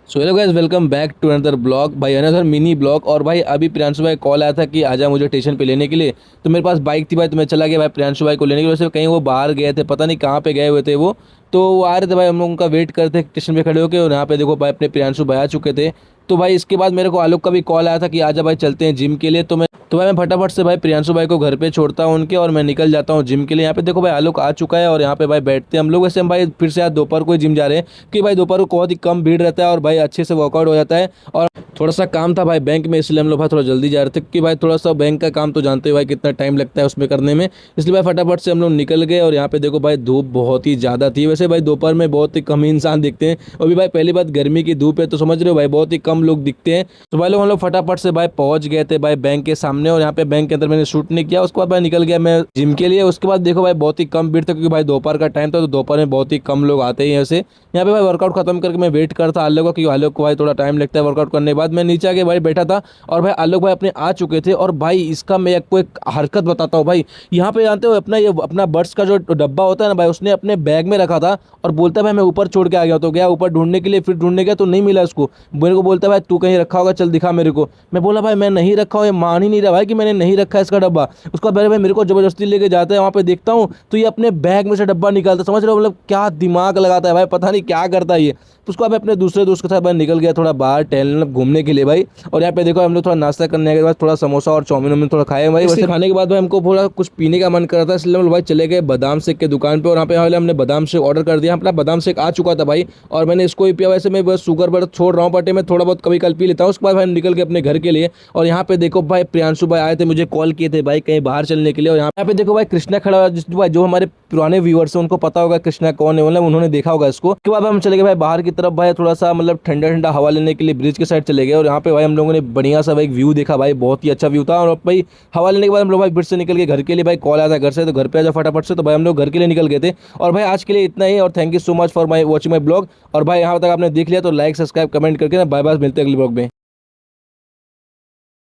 So hello guys, welcome back to another blog भाई, another mini blog. और भाई अभी प्रियांशु भाई कॉल आया था कि आजा मुझे स्टेशन पे लेने के लिए। तो मेरे पास बाइक थी भाई, तो मैं चला गया भाई प्रियांशु भाई को लेने के लिए। वैसे कहीं वो बाहर गए थे, पता नहीं कहाँ पे गए हुए थे वो। तो वो आ रहे थे भाई, हम लोग उनका वेट करते स्टेशन पे खड़े होके। और यहाँ पे देखो भाई अपने प्रियांशु भाई आ चुके थे। तो भाई इसके बाद मेरे को आलोक का भी कॉल आया था कि आजा भाई चलते हैं जिम के लिए। तो भाई मैं फटाफट से भाई प्रियांशु भाई को घर पे छोड़ता हूँ उनके, और मैं निकल जाता हूँ जिम के लिए। यहाँ पे देखो भाई आलोक आ चुका है और यहाँ पे भाई बैठते हैं हम लोग। वैसे हम भाई फिर से आज दोपहर को ही जिम जा रहे हैं कि भाई दोपहर को बहुत ही कम भीड़ रहता है और भाई अच्छे से वर्कआउट हो जाता है। और थोड़ा सा काम था भाई बैंक में, इसलिए हम लोग भाई थोड़ा जल्दी जा रहे थे कि भाई थोड़ा सा बैंक का काम तो जानते हो भाई कितना टाइम लगता है उसमें करने में। इसलिए भाई फटाफट से हम लोग निकल गए। और यहाँ पे देखो भाई धूप बहुत ही ज़्यादा थी। वैसे भाई दोपहर में बहुत ही कम ही इंसान दिखते हैं। अभी भाई पहली बात गर्मी की धूप है, तो समझ रहे हो भाई बहुत ही कम लोग दिखते हैं। तो भाई लोग हम लोग फटाफट से भाई पहुंच गए थे भाई बैंक के सामने। और यहाँ पे बैंक के अंदर मैंने शूट नहीं किया। उसके बाद भाई निकल गया मैं जिम के लिए। उसके बाद देखो भाई बहुत ही कम भीड़ था, क्योंकि भाई दोपहर का टाइम था, तो दोपहर में बहुत ही कम लोग आते हैं ऐसे। यहाँ पे भाई वर्कआउट खत्म करके मैं वेट करता आलोक को, क्योंकि आलोक को भाई थोड़ा टाइम लगता है वर्कआउट करने के बाद। मैं नीचे आके भाई बैठा था और भाई आलोक भाई अपने आ चुके थे। और भाई इसका मैं आपको एक हरकत बताता हूँ भाई। यहाँ पे जानते हो अपना ये अपना बर्ड्स का जो डब्बा होता है ना भाई, उसने अपने बैग में रखा था और बोलता है भाई मैं ऊपर छोड़ के आ गया। तो गया ऊपर ढूंढने के लिए, फिर ढूंढने गया तो नहीं मिला उसको। मेरे को बोलता है भाई तू कहीं रखा होगा, चल दिखा मेरे को। मैं बोला भाई मैं नहीं रखा हूँ, ये मान ही नहीं रहा भाई कि मैंने नहीं रखा है इसका डब्बा। उसका भाई मेरे को जबरदस्ती लेके जाता है, वहाँ पे देखता हूँ तो ये अपने बैग में से डब्बा निकालता है। समझ रहे हो मतलब क्या दिमाग लगाता है भाई, पता नहीं क्या करता है ये। तो उसको अब अपने दूसरे दोस्त के साथ भाई निकल गया थोड़ा बाहर टहलने घूमने के लिए भाई। और यहाँ पे देखो हम लोग थोड़ा नाश्ता करने के बाद थोड़ा समोसा और चाउमीन वाउमीन थोड़ा खाए भाई। वैसे खाने के बाद भाई हमको थोड़ा कुछ पीने का मन कर रहा था, इसलिए हम लोग भाई चले गए बादाम शेक के दुकान पे। और यहाँ पे हमने बादाम शेक ऑर्डर कर दिया। अपना बादाम शेक आ चुका था भाई और मैंने इसको ही पिया। वैसे मैं बस शुगर बर्ड छोड़ रहा हूँ, बट मैं थोड़ा बहुत कभी कल पी लेता हूँ। उसके बाद भाई निकल के अपने घर के लिए। और यहाँ पे देखो भाई प्रियांशु भाई आए थे, मुझे कॉल किए थे भाई कहीं बाहर चलने के लिए। और यहाँ पे देखो भाई कृष्णा खड़ा हुआ, जो हमारे पुराने व्यूअर्स हैं उनको पता होगा कृष्णा कौन है, मतलब उन्होंने देखा होगा इसको। उसके बाद हम चले गए भाई बाहर की तरफ भाई, थोड़ा सा मतलब ठंडा ठंडा हवा लेने के लिए ब्रिज के साइड चले गए। और यहाँ पे भाई हम लोगों ने बढ़िया सा एक व्यू देखा भाई, बहुत ही अच्छा व्यू था। और भाई हवा लेने के बाद हम लोग भाई ब्रिज से निकल के घर के लिए। भाई कॉल आया था घर से, तो घर पे आ जाओ फटाफट से। तो भाई हम लोग घर के लिए निकल गए थे। और भाई आज के लिए इतना ही, और thank you so much for my watching my blog. और भाई यहाँ तक आपने देख लिया तो लाइक सब्सक्राइब कमेंट करके ना बाय बाय, मिलते हैं अगले ब्लॉग में।